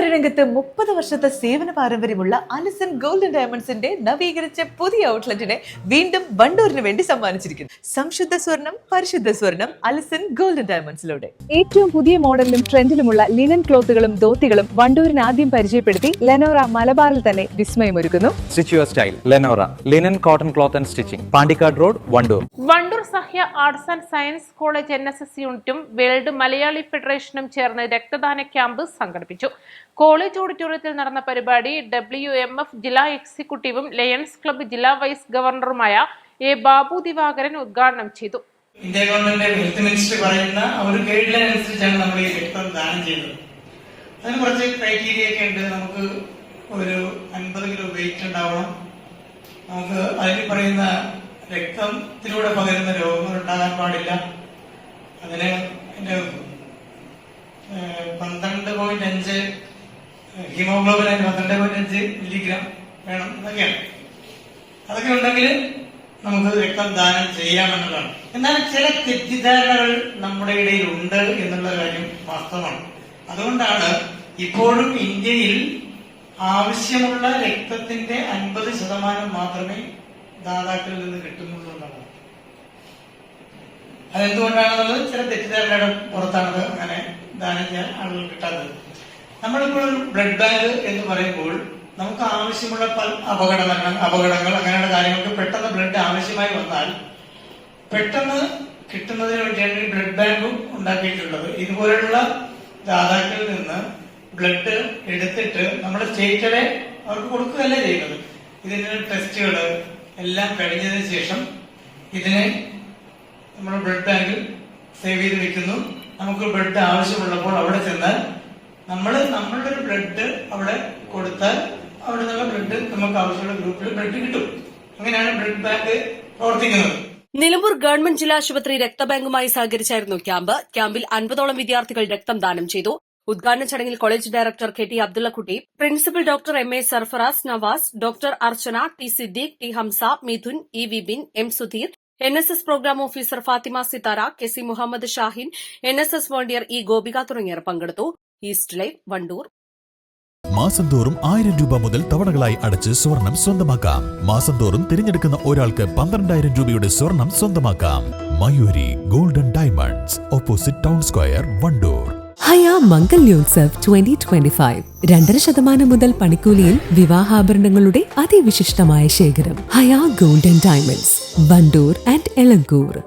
വ്യാപാര രംഗത്ത് 30 വർഷത്തെ സേവന പാരമ്പര്യമുള്ള അലിസൺ ഗോൾഡ് ആൻഡ് ഡയമണ്ട്സിന്റെ നവീകരിച്ച പുതിയ ഔട്ട്ലെറ്റിനെ വീണ്ടും വണ്ടൂരിന് വേണ്ടി സമ്മാനിച്ചിരിക്കുന്നു. സംശുദ്ധ സ്വർണം, പരിശുദ്ധ സ്വർണം, അലിസൺ ഗോൾഡ് ആൻഡ് ഡയമണ്ട്സിലൂടെ ഏറ്റവും പുതിയ മോഡലിലും ട്രെൻഡിലുമുള്ള ലിനൻ ക്ലോത്തുകളും ധോത്തികളും വണ്ടൂരിന് ആദ്യം പരിചയപ്പെടുത്തി ലെനോറ മലബാറിൽ തന്നെ വിസ്മയമൊരുക്കുന്നു. Stitch your style. Lenora. Linen, cotton cloth and stitching. Pandikad Road, Vandoor. Wandoor Sahya arts and science college NSS യൂണിറ്റും വേൾഡ് മലയാളി ഫെഡറേഷനും ചേർന്ന് രക്തദാന ക്യാമ്പ് സംഘടിപ്പിച്ചു. കോളേജ് ഓഡിറ്റോറിയത്തിൽ നടന്ന പരിപാടി WMF ജില്ലാ എക്സിക്യൂട്ടീവും ലയൺസ് ക്ലബ്ബ് ജില്ലാ വൈസ് ഗവർണറുമായ എ ബാബു ദിവാകരൻ ഉദ്ഘാടനം ചെയ്തു. ഇന്ത്യ ഗവൺമെന്റ് ഹെൽത്ത് മിനിസ്റ്റർ പറയുന്ന ഒരു ഗൈഡ് ലൈൻ അനുസരിച്ചാണ് നമ്മൾ ഈ രക്തം ദാനം ചെയ്യുന്നത്. അതിന് കുറച്ച് ക്രൈറ്റീരിയ ഒക്കെ ഉണ്ട്. നമുക്ക് ഒരു 50 കിലോ വെയിറ്റ് ഉണ്ടാവണം. നമുക്ക് അതിൽ പറയുന്ന രക്തത്തിലൂടെ പകരുന്ന രോഗങ്ങൾ ഉണ്ടാകാൻ പാടില്ല. അതിന് 12.5 ഹീമോഗ്ലോബിൻ 12.5 മില്ലിഗ്രാം വേണം എന്നൊക്കെയാണ്. അതൊക്കെ ഉണ്ടെങ്കിൽ നമുക്ക് രക്തം ദാനം ചെയ്യാമെന്നുള്ളതാണ്. എന്നാൽ ചില തെറ്റിദ്ധാരണകൾ നമ്മുടെ ഇടയിൽ ഉണ്ട് എന്നുള്ള കാര്യം വാസ്തവമാണ്. അതുകൊണ്ടാണ് ഇപ്പോഴും ഇന്ത്യയിൽ ആവശ്യമുള്ള രക്തത്തിന്റെ 50% മാത്രമേ ദാതാക്കളിൽ നിന്ന് കിട്ടുന്നുള്ളൂ എന്നുള്ളത്. അതെന്തുകൊണ്ടാണെന്നുള്ളത് ചില തെറ്റിദ്ധാരണയുടെ പുറത്താണ് അങ്ങനെ ദാനം ചെയ്യാൻ ആളുകൾ കിട്ടാത്തത്. നമ്മളിപ്പോൾ ഒരു ബ്ലഡ് ബാങ്ക് എന്ന് പറയുമ്പോൾ നമുക്ക് ആവശ്യമുള്ള പല അപകടങ്ങൾ അങ്ങനെയുള്ള കാര്യങ്ങൾക്ക് പെട്ടെന്ന് ബ്ലഡ് ആവശ്യമായി വന്നാൽ പെട്ടെന്ന് കിട്ടുന്നതിന് വേണ്ടിയാണ് ഈ ബ്ലഡ് ബാങ്കും ഉണ്ടാക്കിയിട്ടുള്ളത്. ഇതുപോലുള്ള ദാതാക്കളിൽ നിന്ന് ബ്ലഡ് എടുത്തിട്ട് നമ്മുടെ സ്റ്റേറ്റിലെ അവർക്ക് കൊടുക്കുകയല്ല ചെയ്യുന്നത്. ഇതിന് ടെസ്റ്റുകൾ എല്ലാം കഴിഞ്ഞതിന് ശേഷം ഇതിനെ നമ്മുടെ ബ്ലഡ് ബാങ്കിൽ സേവ് ചെയ്ത് വെക്കുന്നു. നമുക്ക് ബ്ലഡ് ആവശ്യമുള്ളപ്പോൾ അവിടെ ചെന്നാൽ നമ്മളുടെ ഒരു ബ്ലഡ് അവിടെ കൊടുത്താൽ അവിടെ നിന്നുള്ള ബ്ലഡ് നമുക്ക് ആവശ്യമുള്ള ഗ്രൂപ്പിൽ ബ്ലഡ് കിട്ടും. അങ്ങനെയാണ് ബ്ലഡ് ബാങ്ക് പ്രവർത്തിക്കുന്നത്. നിലമ്പൂർ ഗവൺമെന്റ് ജില്ലാ ആശുപത്രി രക്തബാങ്കുമായി സഹകരിച്ചായിരുന്നു ക്യാമ്പ്. ക്യാമ്പിൽ 50ഓളം വിദ്യാർത്ഥികൾ രക്തം ദാനം ചെയ്തു. ഉദ്ഘാടന ചടങ്ങിൽ college director KT Abdullakutty, principal doctor MA Sarfaraz, Navas, doctor Archana, T Siddique, T Hamsa, Midhun, E Vipin, M Sudheer, NSS programme officer Fathima Sithara, KC Muhammad Shahin, NSS volunteer E Gopika തുടങ്ങിയവർ പങ്കെടുത്തു. East live, Wandoor. മാസം തോറും 1000 രൂപ മുതൽ തവണകളായി അടച്ച് സ്വർണം സ്വന്തമാക്കാം. മാസം തോറും തിരഞ്ഞെടുക്കുന്ന ഒരാൾക്ക് 12,000 രൂപയുടെ സ്വർണം സ്വന്തമാക്കാം. Mayoori golden diamonds, opposite town square, Wandoor. Haya Mangalyotsav 2025 2% മുതൽ പണിക്കൂലിയിൽ വിവാഹാഭരണങ്ങളുടെ അതിവിശിഷ്ടമായ ശേഖരം. Haya golden diamonds, Wandoor and Elankur.